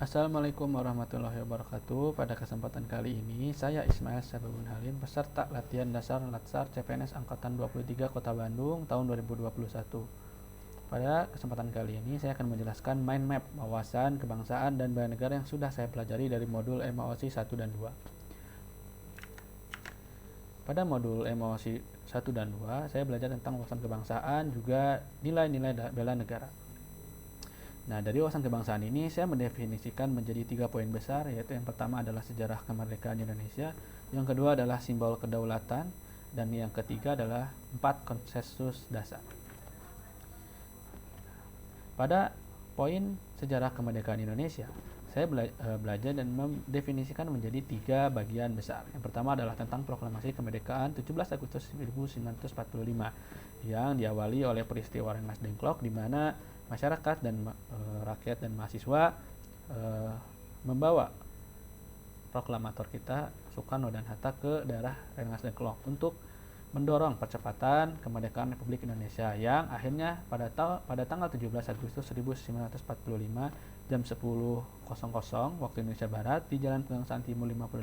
Assalamualaikum warahmatullahi wabarakatuh. Pada kesempatan kali ini, saya Ismail Sababun Halim, peserta latihan dasar Latsar CPNS Angkatan 23 Kota Bandung tahun 2021. Pada kesempatan kali ini, saya akan menjelaskan mind map, wawasan, kebangsaan, dan bela negara yang sudah saya pelajari dari modul MAOC 1 dan 2. Pada modul MAOC 1 dan 2, saya belajar tentang wawasan kebangsaan, juga nilai-nilai bela negara. Nah, dari wawasan kebangsaan ini saya mendefinisikan menjadi 3 poin besar, yaitu yang pertama adalah sejarah kemerdekaan Indonesia, yang kedua adalah simbol kedaulatan, dan yang ketiga adalah 4 konsensus dasar. Pada poin sejarah kemerdekaan Indonesia, saya belajar dan mendefinisikan menjadi 3 bagian besar. Yang pertama adalah tentang proklamasi kemerdekaan 17 Agustus 1945 yang diawali oleh peristiwa Rengas Dengklok, di mana masyarakat dan rakyat dan mahasiswa membawa proklamator kita Soekarno dan Hatta ke daerah Rengas Dengklok untuk mendorong percepatan kemerdekaan Republik Indonesia yang akhirnya pada tanggal 17 Agustus 1945 jam 10.00 waktu Indonesia Barat di Jalan Pegangsaan Timur 56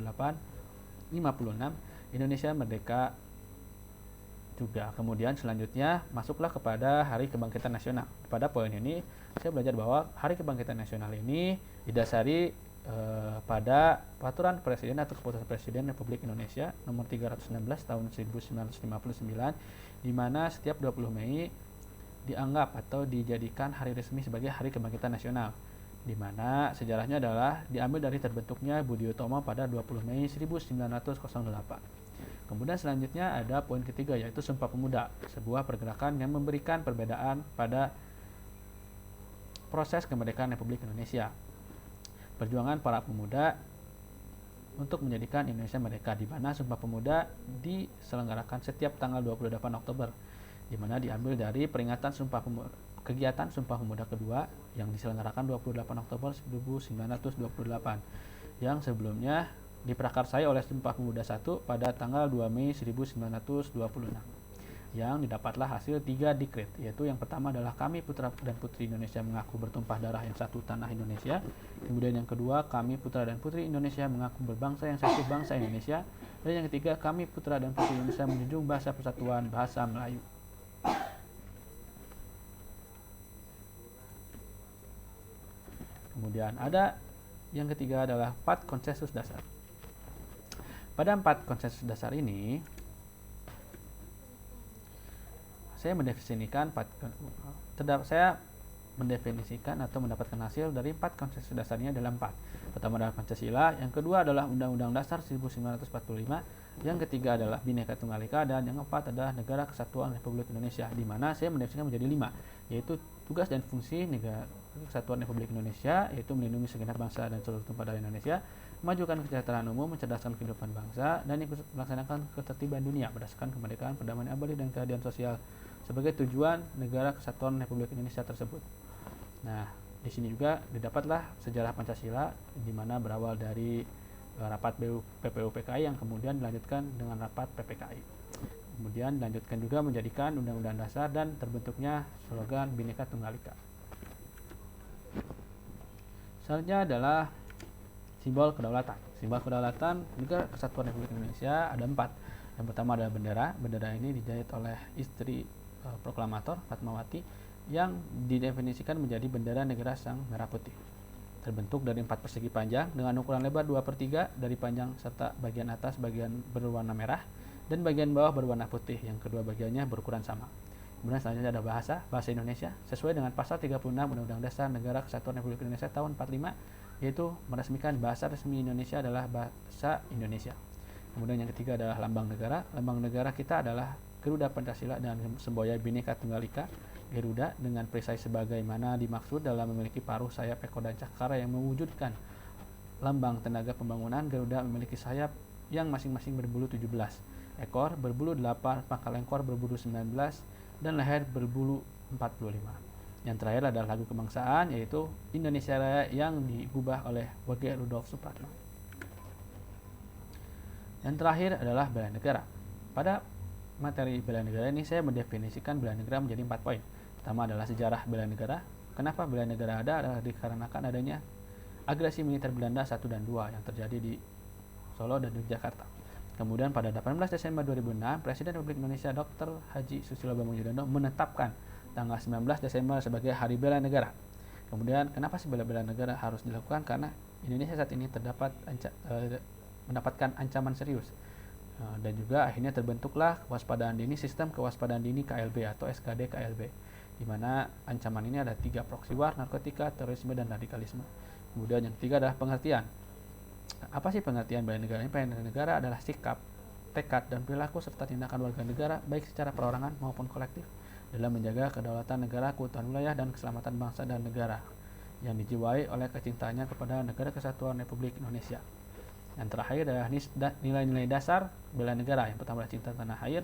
Indonesia merdeka juga. Kemudian selanjutnya masuklah kepada Hari Kebangkitan Nasional. Pada poin ini saya belajar bahwa Hari Kebangkitan Nasional ini didasari pada peraturan presiden atau keputusan presiden Republik Indonesia nomor 316 tahun 1959, di mana setiap 20 Mei dianggap atau dijadikan hari resmi sebagai Hari Kebangkitan Nasional, di mana sejarahnya adalah diambil dari terbentuknya Budi Utomo pada 20 Mei 1908. Kemudian selanjutnya ada poin ketiga, yaitu Sumpah Pemuda, sebuah pergerakan yang memberikan perbedaan pada proses kemerdekaan Republik Indonesia. Perjuangan para pemuda untuk menjadikan Indonesia merdeka, di mana Sumpah Pemuda diselenggarakan setiap tanggal 28 Oktober, di mana diambil dari peringatan kegiatan Sumpah Pemuda kedua yang diselenggarakan 28 Oktober 1928, yang sebelumnya diprakarsai oleh Sumpah Pemuda 1 pada tanggal 2 Mei 1926, yang didapatlah hasil 3 dekret, yaitu yang pertama adalah kami putra dan putri Indonesia mengaku bertumpah darah yang satu tanah Indonesia. Kemudian yang kedua, kami putra dan putri Indonesia mengaku berbangsa yang satu bangsa Indonesia. Dan yang ketiga, kami putra dan putri Indonesia menjunjung bahasa persatuan bahasa Melayu. Kemudian ada yang ketiga adalah 4 konsensus dasar. Pada 4 konsensus dasar ini, saya mendefinisikan atau mendapatkan hasil dari 4 konsensus dasarnya dalam 4. Pertama adalah Pancasila, yang kedua adalah Undang-Undang Dasar 1945, yang ketiga adalah Bhinneka Tunggal Ika, dan yang keempat adalah Negara Kesatuan Republik Indonesia, di mana saya mendefinisikan menjadi 5, yaitu tugas dan fungsi Negara Kesatuan Republik Indonesia, yaitu melindungi segenap bangsa dan seluruh tumpah darah Indonesia, memajukan kesejahteraan umum, mencerdaskan kehidupan bangsa, dan ikut melaksanakan ketertiban dunia berdasarkan kemerdekaan, perdamaian abadi, dan keadilan sosial sebagai tujuan Negara Kesatuan Republik Indonesia tersebut. Nah, di sini juga didapatlah sejarah Pancasila, di mana berawal dari rapat PPUPKI yang kemudian dilanjutkan dengan rapat PPKI. Kemudian dilanjutkan juga menjadikan Undang-Undang Dasar dan terbentuknya slogan Bhinneka Tunggal Ika. Selanjutnya adalah simbol kedaulatan. Simbol kedaulatan Negara Kesatuan Republik Indonesia ada 4. Yang pertama adalah bendera. Bendera ini dijahit oleh istri proklamator Fatmawati, yang didefinisikan menjadi bendera negara Sang Merah Putih. Terbentuk dari 4 persegi panjang dengan ukuran lebar 2/3 dari panjang, serta bagian atas berwarna merah dan bagian bawah berwarna putih, yang kedua bagiannya berukuran sama. Kemudian selanjutnya ada bahasa Indonesia sesuai dengan pasal 36 Undang-Undang Dasar Negara Kesatuan Republik Indonesia tahun 45, yaitu meresmikan bahasa resmi Indonesia adalah bahasa Indonesia. Kemudian yang ketiga adalah lambang negara. Lambang negara kita adalah Garuda Pancasila dan semboyan Bhinneka Tunggal Ika. Garuda dengan perisai sebagaimana dimaksud dalam memiliki paruh, sayap, ekor, dan cakar yang mewujudkan lambang tenaga pembangunan. Garuda memiliki sayap yang masing-masing berbulu 17, ekor berbulu 8, pangkal ekor berbulu 19, dan leher berbulu 45. Yang terakhir adalah lagu kebangsaan, yaitu Indonesia Raya, yang digubah oleh W.G. Rudolf Supratman. Yang terakhir adalah bela negara. Pada materi bela negara ini saya mendefinisikan bela negara menjadi 4 poin. Pertama adalah sejarah bela negara. Kenapa bela negara ada adalah dikarenakan adanya agresi militer Belanda 1 dan 2 yang terjadi di Solo dan Yogyakarta. Kemudian pada 18 Desember 2006, Presiden Republik Indonesia Dr. Haji Susilo Bambang Yudhoyono menetapkan tanggal 19 Desember sebagai Hari Bela Negara. Kemudian kenapa sih bela negara harus dilakukan? Karena Indonesia saat ini mendapatkan ancaman serius. Dan juga akhirnya terbentuklah kewaspadaan dini, sistem kewaspadaan dini KLB atau SKD KLB, di mana ancaman ini ada 3: proxy war, narkotika, terorisme, dan radikalisme. Kemudian yang ketiga adalah pengertian. Apa sih pengertian bela negara? Bela negara adalah sikap, tekad, dan perilaku serta tindakan warga negara baik secara perorangan maupun kolektif dalam menjaga kedaulatan negara, keutuhan wilayah, dan keselamatan bangsa dan negara yang dijiwai oleh kecintaannya kepada Negara Kesatuan Republik Indonesia. Yang terakhir adalah nilai-nilai dasar bela negara. Yang pertama adalah cinta tanah air,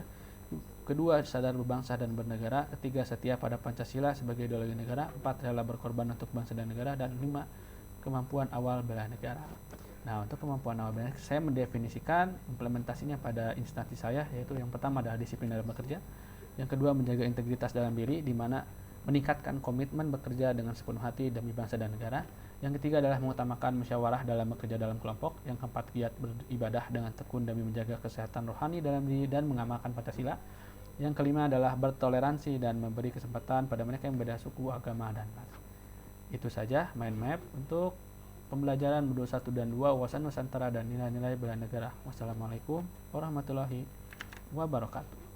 kedua sadar berbangsa dan bernegara, ketiga setia pada Pancasila sebagai ideologi negara, 4 rela berkorban untuk bangsa dan negara, dan 5 kemampuan awal bela negara. Nah, untuk kemampuan awal bela negara, saya mendefinisikan implementasinya pada instansi saya, yaitu yang pertama adalah disiplin dalam bekerja, yang kedua menjaga integritas dalam diri, di mana meningkatkan komitmen bekerja dengan sepenuh hati demi bangsa dan negara. Yang ketiga adalah mengutamakan musyawarah dalam bekerja dalam kelompok. Yang keempat, giat beribadah dengan tekun demi menjaga kesehatan rohani dalam diri dan mengamalkan Pancasila. Yang kelima adalah bertoleransi dan memberi kesempatan pada mereka yang berbeda suku, agama, dan ras. Itu saja mind map untuk pembelajaran modul 1 dan 2 wawasan Nusantara dan nilai-nilai bela negara. Wassalamualaikum warahmatullahi wabarakatuh.